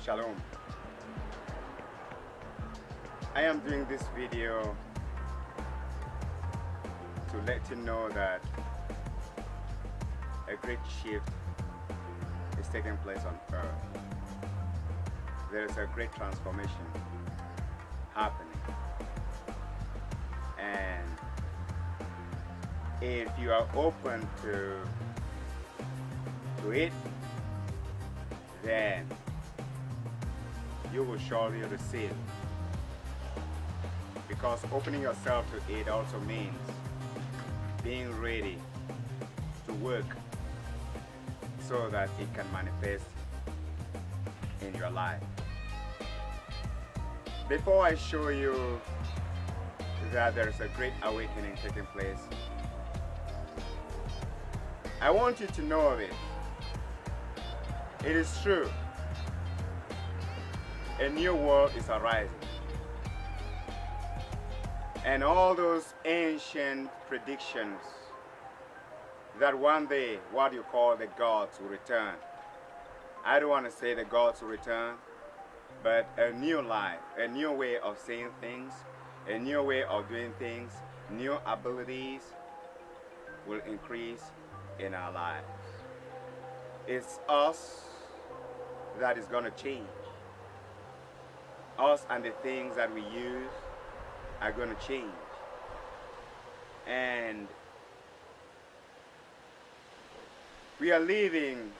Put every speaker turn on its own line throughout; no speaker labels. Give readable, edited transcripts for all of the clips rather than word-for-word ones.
Shalom. I am doing this video to let you know that a great shift is taking place on earth. There is a great transformation happening. And if you are open to it, then you will surely receive. Because opening yourself to it also means being ready to work so that it can manifest in your life. Before I show you that there's a great awakening taking place, I want you to know of it. It is true. A new world is arising. And all those ancient predictions that one day what you call the gods will return. I don't want to say the gods will return, but a new life, a new way of saying things, a new way of doing things, new abilities will increase in our lives. It's us that is going to change. Us and the things that we use are going to change. And we are living,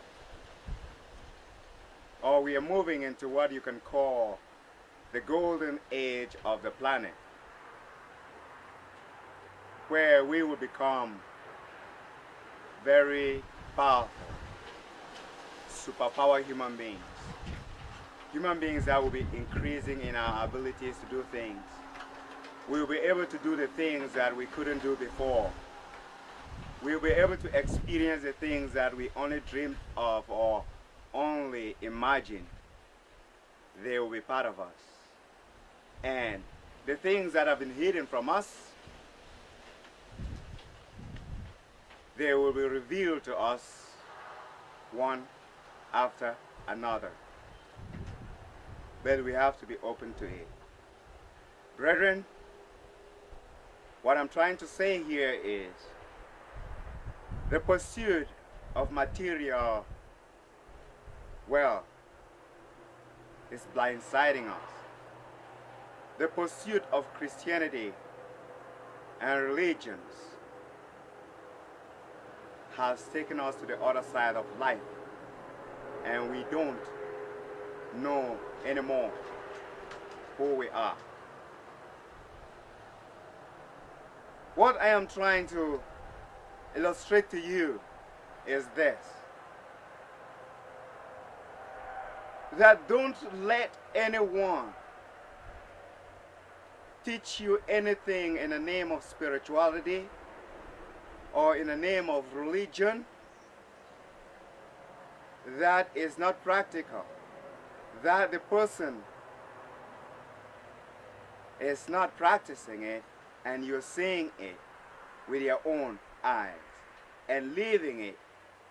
or we are moving into what you can call the golden age of the planet, where we will become very powerful, superpower human beings. Human beings that will be increasing in our abilities to do things. We will be able to do the things that we couldn't do before. We will be able to experience the things that we only dreamed of or only imagined. They will be part of us. And the things that have been hidden from us, they will be revealed to us one after another. But we have to be open to it. Brethren, what I'm trying to say here is the pursuit of material wealth is blindsiding us. The pursuit of Christianity and religions has taken us to the other side of life, and we don't know anymore who we are. What I am trying to illustrate to you is this: that don't let anyone teach you anything in the name of spirituality or in the name of religion that is not practical, that the person is not practicing it and you're seeing it with your own eyes and living it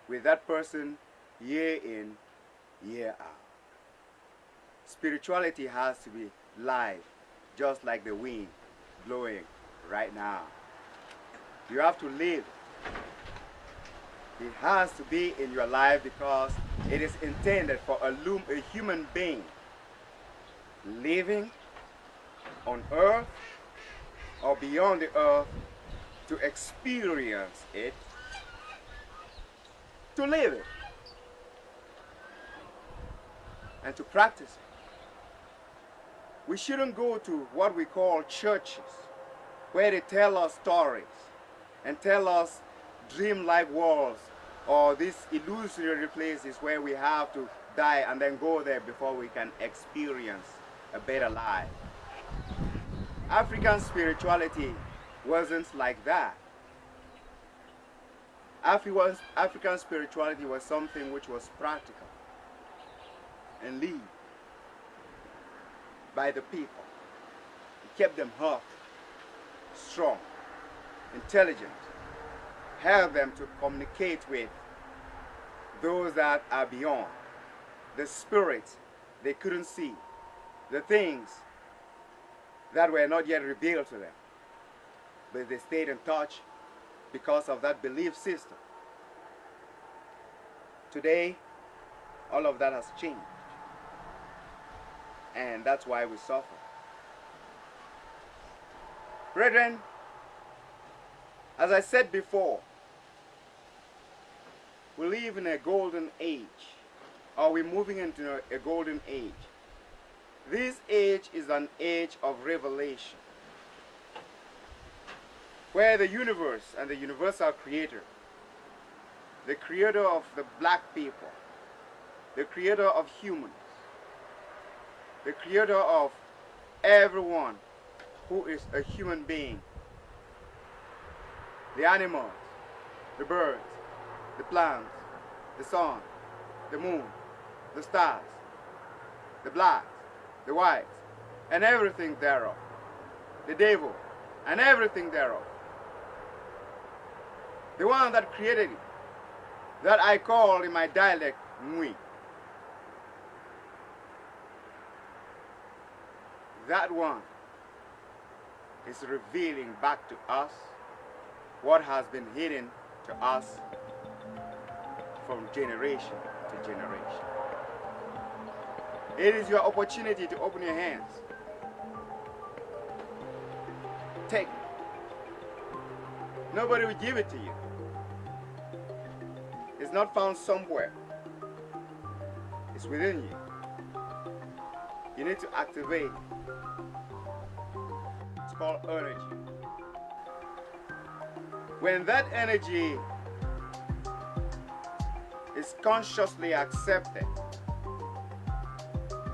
with that person year in, year out. Spirituality has to be live, just like the wind blowing right now. You have to live. It has to be in your life because it is intended for a human being living on earth or beyond the earth to experience it, to live it, and to practice it. We shouldn't go to what we call churches, where they tell us stories and tell us dream-like worlds or these illusory places where we have to die and then go there before we can experience a better life. African spirituality wasn't like that. African spirituality was something which was practical and lived by the people. It kept them healthy, strong, intelligent, helped them to communicate with those that are beyond, the spirits, they couldn't see the things that were not yet revealed to them. But they stayed in touch because of that belief system. Today, all of that has changed. And that's why we suffer. Brethren, as I said before, we live in a golden age, or we're moving into a golden age. This age is an age of revelation, where the universe and the universal creator, the creator of the black people, the creator of humans, the creator of everyone who is a human being, the animals, the birds, the plants, the sun, the moon, the stars, the blacks, the whites, and everything thereof, the devil, and everything thereof. The one that created it, that I call in my dialect, Mui. That one is revealing back to us what has been hidden to us from generation to generation. It is your opportunity to open your hands. Take it. Nobody will give it to you. It's not found somewhere. It's within you. You need to activate. It's called energy. When that energy is consciously accepted,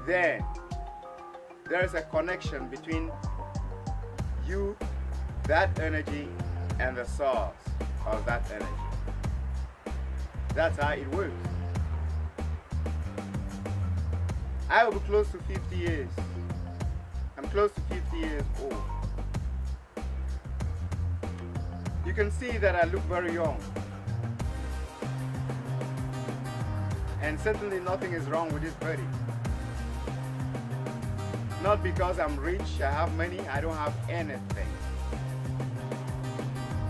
then there is a connection between you, that energy, and the source of that energy. That's how it works. I will be close to 50 years. I'm close to 50 years old. You can see that I look very young. And certainly nothing is wrong with this body. Not because I'm rich, I have money, I don't have anything.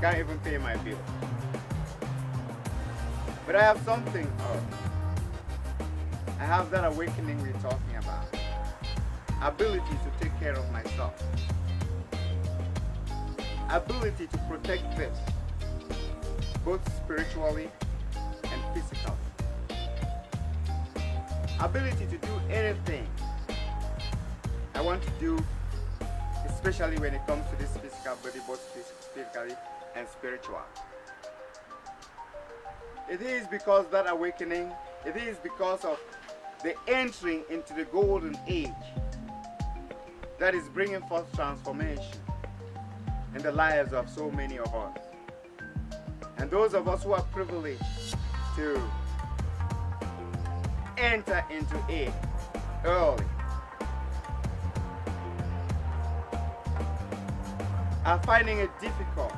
Can't even pay my bill. But I have something else. I have that awakening we're talking about. Ability to take care of myself. Ability to protect this, both spiritually and physically. Ability to do anything I want to do, especially when it comes to this physical body, both physically and spiritual. It is because that awakening, it is because of the entering into the golden age that is bringing forth transformation in the lives of so many of us. And those of us who are privileged to enter into it early are finding it difficult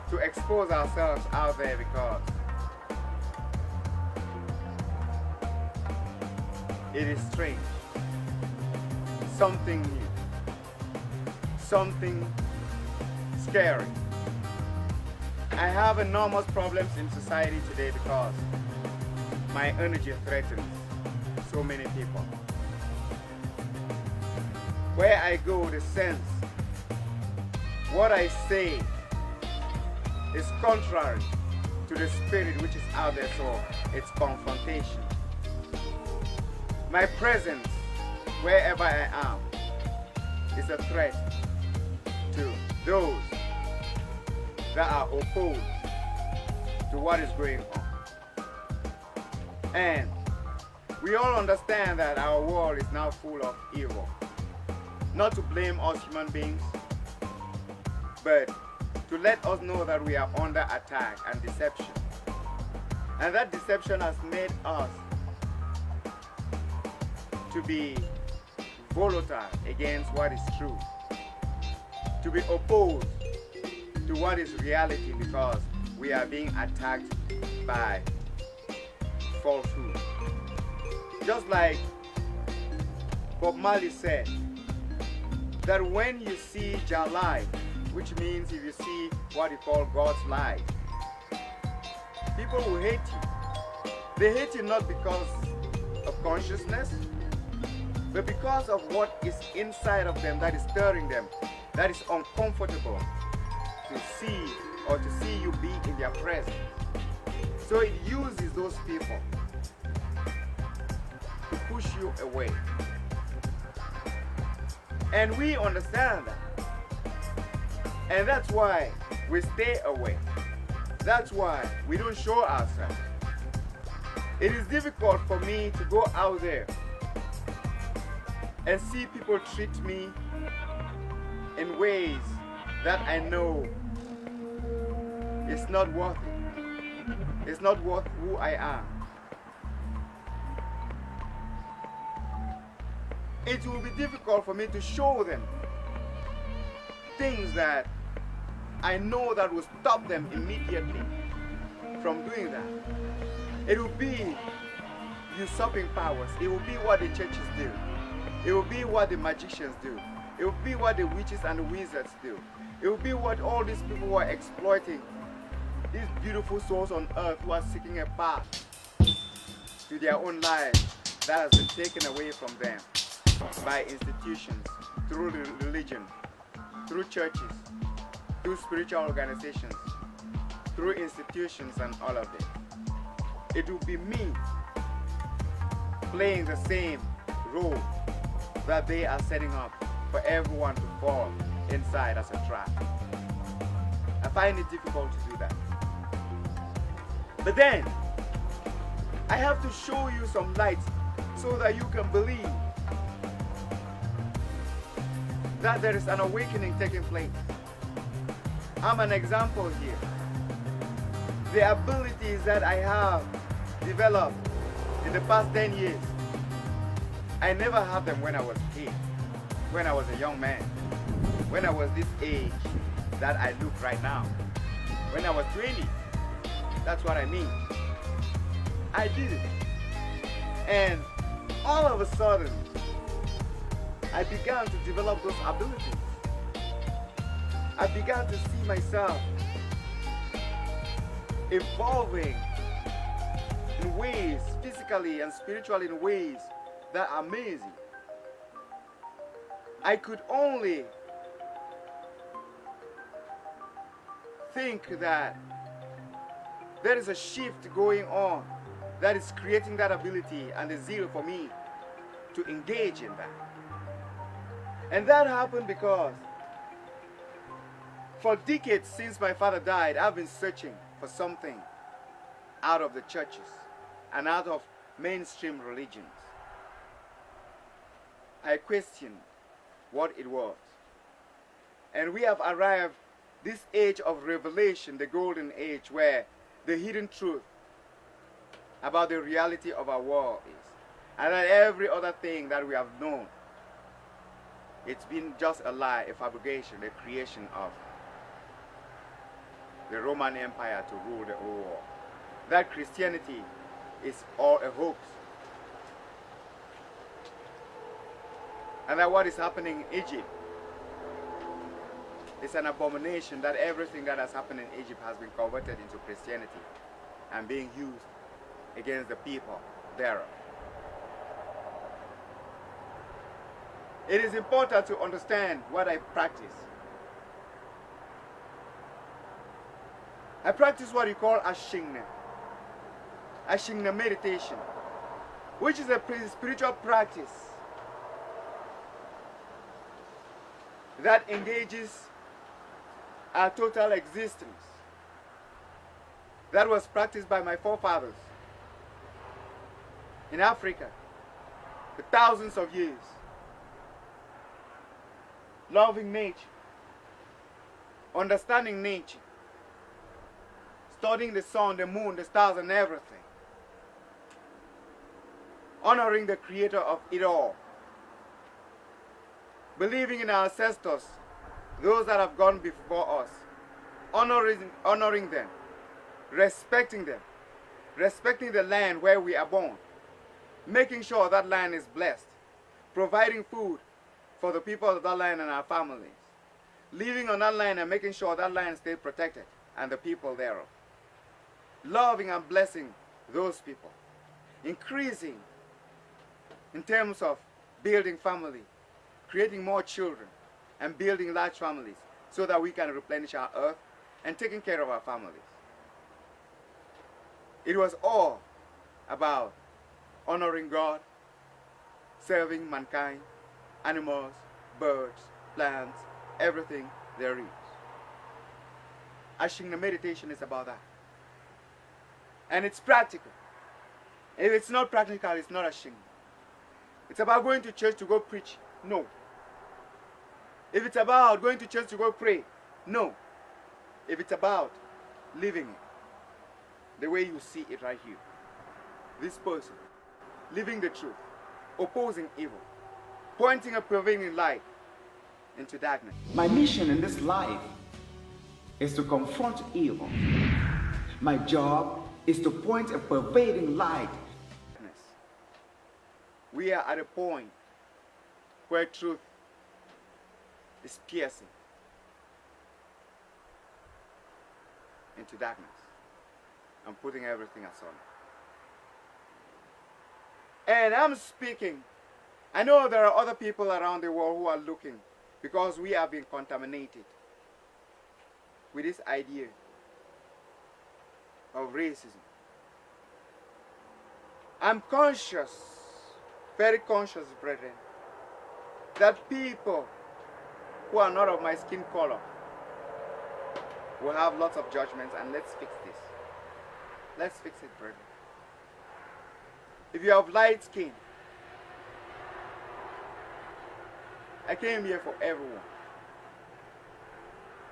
to expose ourselves out there because it is strange, something new, something scary. I have enormous problems in society today because my energy threatens so many people. Where I go, the sense, what I say is contrary to the spirit which is out there, so it's confrontation. My presence, wherever I am, is a threat to those that are opposed to what is going on. And we all understand that our world is now full of evil. Not to blame us human beings, but to let us know that we are under attack and deception. And that deception has made us to be volatile against what is true, to be opposed to what is reality, because we are being attacked by falsehood. Just like Bob Marley said that when you see Jah light, which means if you see what he called God's light, people will hate you. They hate you not because of consciousness, but because of what is inside of them that is stirring them, that is uncomfortable to see or to see you be in their presence. So it uses those people to push you away. And we understand that. And that's why we stay away. That's why we don't show ourselves. It is difficult for me to go out there and see people treat me in ways that I know it's not worth it. It's not worth who I am. It will be difficult for me to show them things that I know that will stop them immediately from doing that. It will be usurping powers. It will be what the churches do. It will be what the magicians do. It will be what the witches and the wizards do. It will be what all these people who are exploiting these beautiful souls on earth who are seeking a path to their own lives that has been taken away from them by institutions, through religion, through churches, through spiritual organizations, through institutions and all of it. It will be me playing the same role that they are setting up for everyone to fall inside as a trap. I find it difficult to do that. But then, I have to show you some light so that you can believe that there is an awakening taking place. I'm an example here. The abilities that I have developed in the past 10 years, I never had them when I was a kid, when I was a young man, when I was this age that I look right now, when I was 20. That's what I mean. I did it. And all of a sudden, I began to develop those abilities. I began to see myself evolving in ways, physically and spiritually, in ways that are amazing. I could only think that there is a shift going on that is creating that ability and the zeal for me to engage in that. And that happened because for decades since my father died, I've been searching for something out of the churches and out of mainstream religions. I questioned what it was. And we have arrived this age of revelation, the golden age, where the hidden truth about the reality of our world is. And that every other thing that we have known, it's been just a lie, a fabrication, a creation of the Roman Empire to rule the whole world. That Christianity is all a hoax. And that what is happening in Egypt is an abomination, that everything that has happened in Egypt has been converted into Christianity and being used against the people thereof. It is important to understand what I practice. I practice what you call Ashingna meditation, which is a spiritual practice that engages our total existence. That was practiced by my forefathers in Africa for thousands of years. Loving nature, understanding nature, studying the sun, the moon, the stars, and everything. Honoring the creator of it all. Believing in our ancestors, those that have gone before us. Honoring them. Respecting them. Respecting the land where we are born. Making sure that land is blessed. providing food for the people of that land and our families, living on that land and making sure that land stays protected and the people thereof, loving and blessing those people, increasing in terms of building family, creating more children, and building large families so that we can replenish our earth and taking care of our families. It was all about honoring God, serving mankind, animals, birds, plants, everything there is. Ashing the meditation is about that. And it's practical. If it's not practical, it's not ashing. It's about going to church to go preach. No. If it's about going to church to go pray. No. If it's about living it, the way you see it right here. This person, living the truth, opposing evil, pointing a prevailing light into darkness.
My mission in this life is to confront evil. My job is to point a pervading light.
We are at a point where truth is piercing into darkness and putting everything asunder. And I'm speaking. I know there are other people around the world who are looking because we have been contaminated with this idea of racism. I'm conscious, very conscious, brethren, that people who are not of my skin color will have lots of judgments, and let's fix this. Let's fix it, brethren. If you have light skin, I came here for everyone.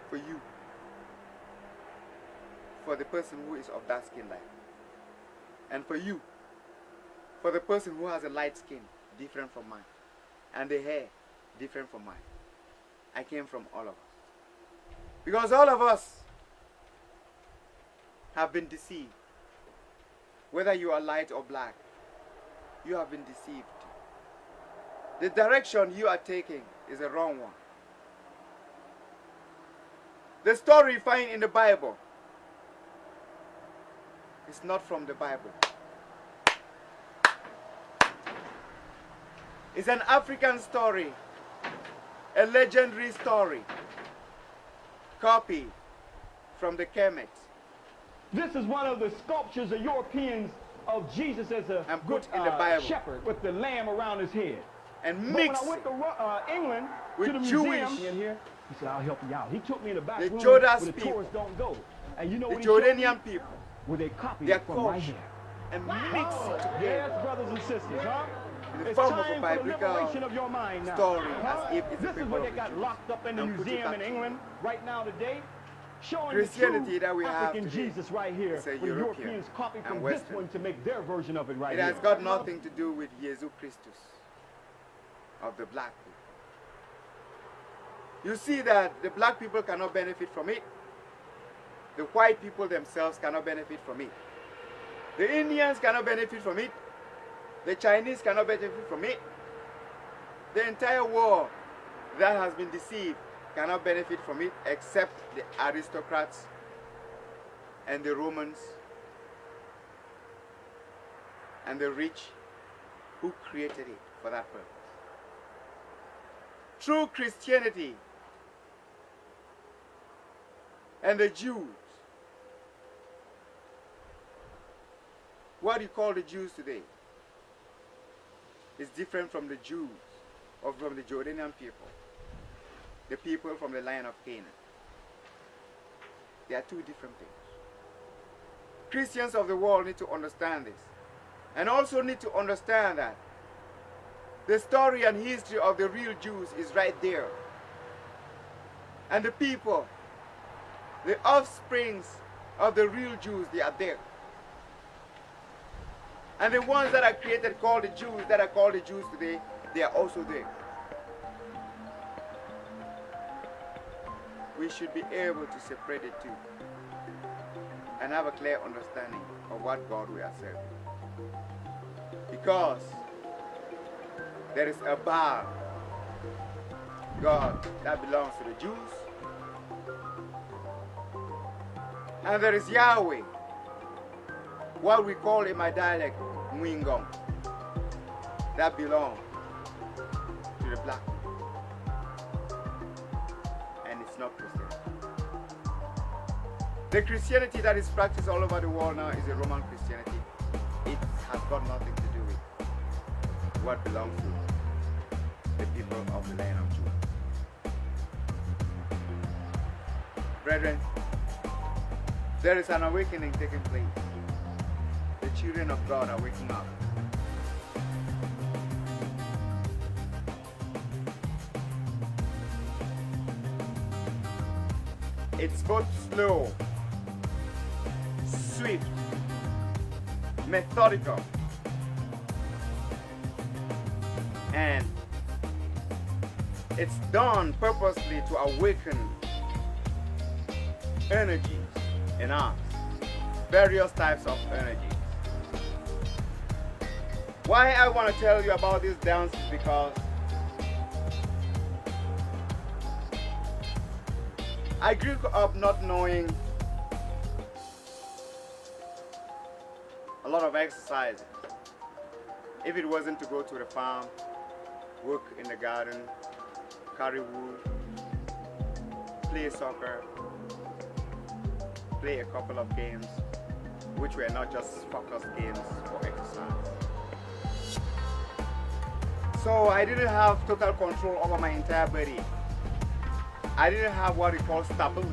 For you. For the person who is of that skin light. And for you. For the person who has a light skin different from mine. And the hair different from mine. I came from all of us. Because all of us have been deceived. Whether you are light or black, you have been deceived. The direction you are taking is a wrong one. The story you find in the Bible is not from the Bible. It's an African story, a legendary story, copied from the Kemet.
This is one of the sculptures of Europeans of Jesus as a good shepherd with the lamb around his head.
And
when I went to England
with
to the museum in here, he said, "I'll help you out." He took me in the back room where the tourists don't go. And you know what he showed me?
People,
where they copied it from my hair.
And mix it together.
Yes, brothers and sisters, huh?
In the
It's
form
time
of a
for the liberation of your
biblical
mind now.
story,
Huh?
as if it's
This
a
is what they
people
got
of
locked up in the
and put it
museum
back
in England right now today. Showing
Christianity
the
that we
true
have
African
today
Jesus right here.
is a
Where
European
Europeans copy from
and
this
Western.
one to make their version of it right
It
here.
has got nothing to do with Jesus Christus of the black people. You see that the black people cannot benefit from it. The white people themselves cannot benefit from it. The Indians cannot benefit from it. The Chinese cannot benefit from it. The entire world that has been deceived cannot benefit from it except the aristocrats and the Romans and the rich who created it for that purpose. True Christianity and the Jews, what you call the Jews today, is different from the Jews or from the Jordanian people, the people from the land of Canaan. They are two different things. Christians of the world need to understand this, and also need to understand that the story and history of the real Jews is right there. And the people, the offsprings of the real Jews, they are there. And the ones that are created called the Jews, that are called the Jews today, they are also there. We should be able to separate the two and have a clear understanding of what God we are serving. Because there is a Baal God that belongs to the Jews. And there is Yahweh, what we call in my dialect, Mwingong, that belongs to the black. And it's not Christianity. The Christianity that is practiced all over the world now is a Roman Christianity. It has got nothing to do with what belongs to the people of the land of Judah. Brethren, there is an awakening taking place. The children of God are waking up. It's both slow, swift, methodical, and it's done purposely to awaken energies in us, various types of energies. Why I want to tell you about this dance is because I grew up not knowing a lot of exercises. If it wasn't to go to the farm, work in the garden, carry wood, play soccer, play a couple of games, which were not just focused games for exercise. So I didn't have total control over my entire body. I didn't have what we call stability,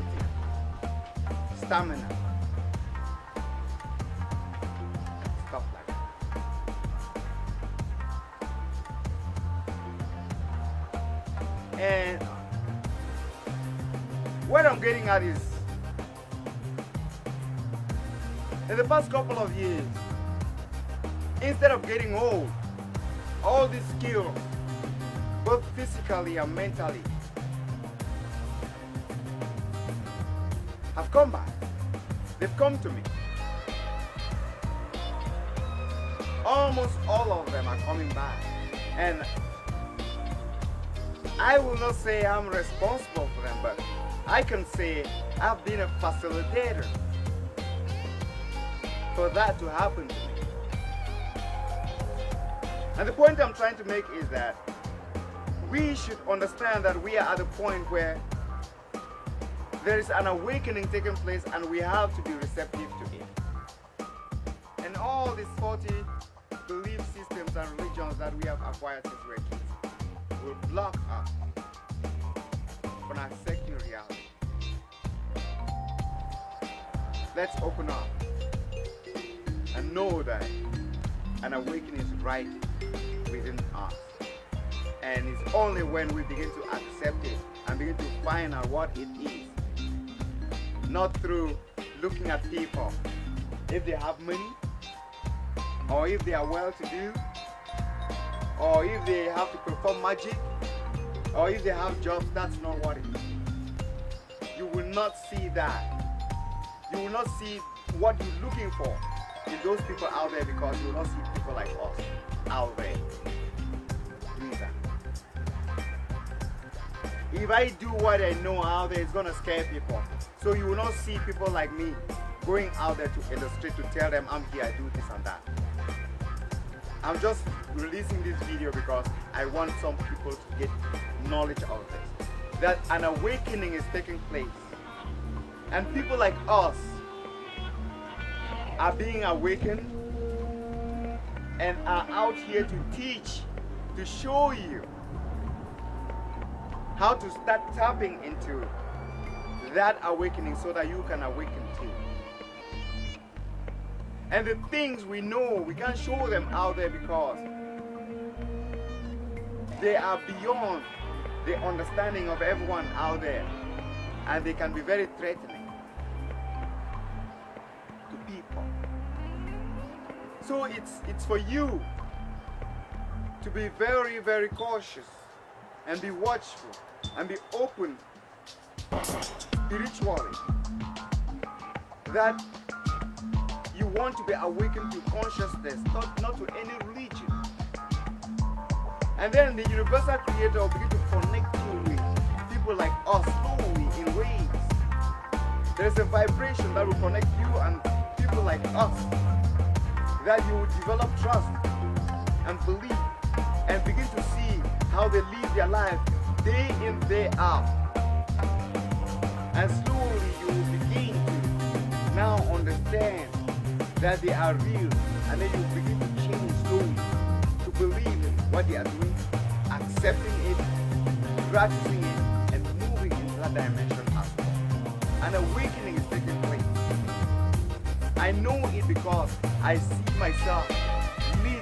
stamina, stuff like that. And what I'm getting at is, in the past couple of years, instead of getting old, all these skills, both physically and mentally, have come back. They've come to me. Almost all of them are coming back. And I will not say I'm responsible for them, but I can say I've been a facilitator for that to happen to me. And the point I'm trying to make is that we should understand that we are at a point where there is an awakening taking place and we have to be receptive to it. And all these 40 belief systems and religions that we have acquired since we were kids will block us from accepting reality. Let's open up and know that an awakening is right within us. And it's only when we begin to accept it and begin to find out what it is, not through looking at people, if they have money, or if they are well-to-do, or if they have to perform magic, or if they have jobs. That's not what it is. You will not see that. You will not see what you're looking for in those people out there, because you will not see people like us out there doing that. If I do what I know out there, it's going to scare people. So you will not see people like me going out there to illustrate, to tell them I'm here, I do this and that. I'm just releasing this video because I want some people to get knowledge of this. That an awakening is taking place. And people like us are being awakened and are out here to teach, to show you how to start tapping into that awakening so that you can awaken too. And the things we know, we can't show them out there because they are beyond the understanding of everyone out there, and they can be very threatening to people. So it's for you to be very, very cautious and be watchful and be open spiritually, that you want to be awakened to consciousness, not to any religion. And then the universal creator will begin to connect you with people like us slowly in ways. There's a vibration that will connect you and people like us, that you will develop trust and believe and begin to see how they live their life day in, day out. And slowly you will begin to now understand that they are real, and then you will begin to change slowly to believe in what they are doing, accepting it, practicing it, and moving into that dimension as well. An awakening is taking place. I know it because I see myself living.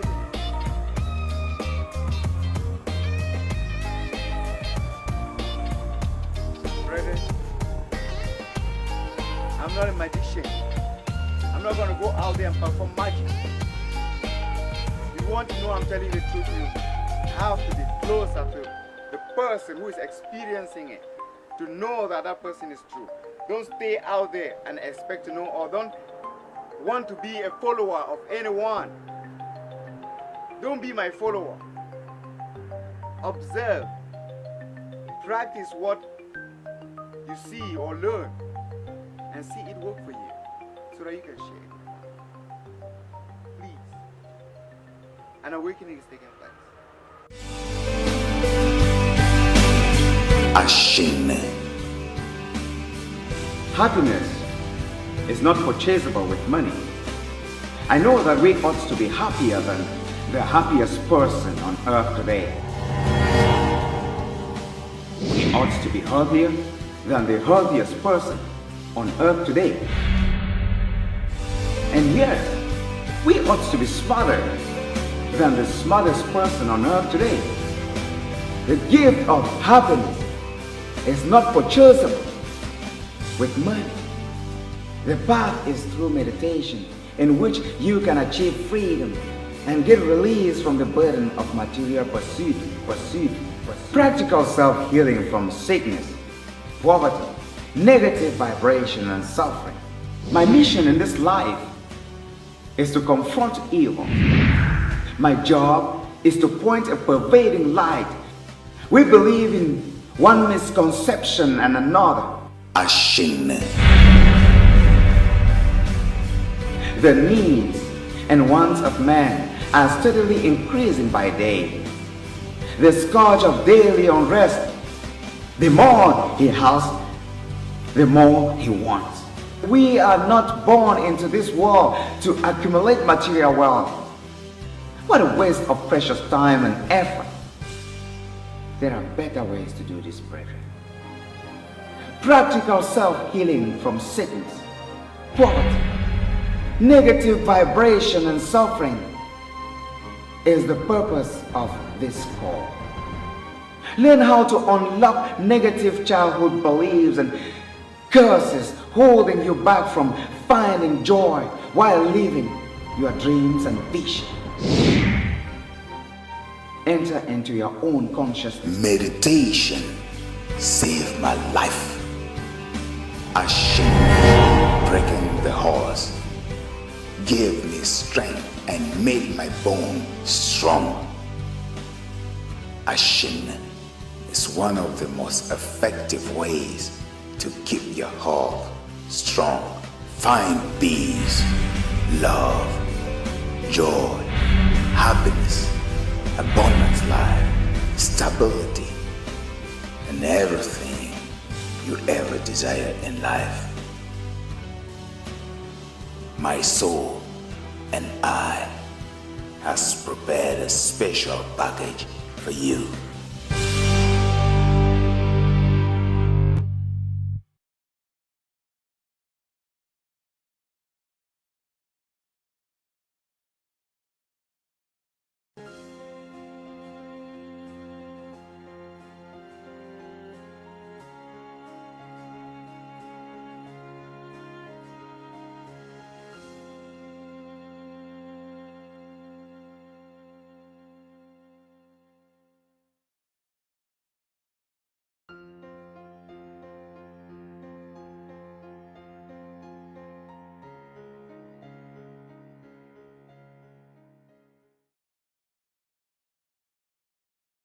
Brother, I'm not a magician. I'm not going to go out there and perform magic. If you want to know I'm telling you the truth, you have to be closer to the person who is experiencing it to know that that person is true. Don't stay out there and expect to know, or don't want to be a follower of anyone. Don't be my follower. Observe. Practice what you see or learn and see it work for you so that you can share it. Please. An awakening is taking place.
Ashine. Happiness is not purchasable with money. I know that we ought to be happier than the happiest person on earth today. We ought to be healthier than the healthiest person on earth today. And yet, we ought to be smarter than the smartest person on earth today. The gift of happiness is not purchasable with money. The path is through meditation, in which you can achieve freedom and get release from the burden of material pursuit. Practical self-healing from sickness, poverty, negative vibration, and suffering. My mission in this life is to confront evil. My job is to point a pervading light. We believe in one misconception and another. Ashine. The needs and wants of man are steadily increasing by day. The scourge of daily unrest. The more he has, the more he wants. We are not born into this world to accumulate material wealth. What a waste of precious time and effort. There are better ways to do this, brethren. Practical self-healing from sickness, poverty, negative vibration, and suffering is the purpose of this call. Learn how to unlock negative childhood beliefs and curses holding you back from finding joy while living your dreams and visions. Enter into your own consciousness. Meditation saved my life. Ashine, breaking the horse, gave me strength and made my bone strong. Ashine is one of the most effective ways to keep your heart strong. Find peace, love, joy, happiness, abundance, life, stability, and everything you ever desire in life. My soul and I has prepared a special package for you.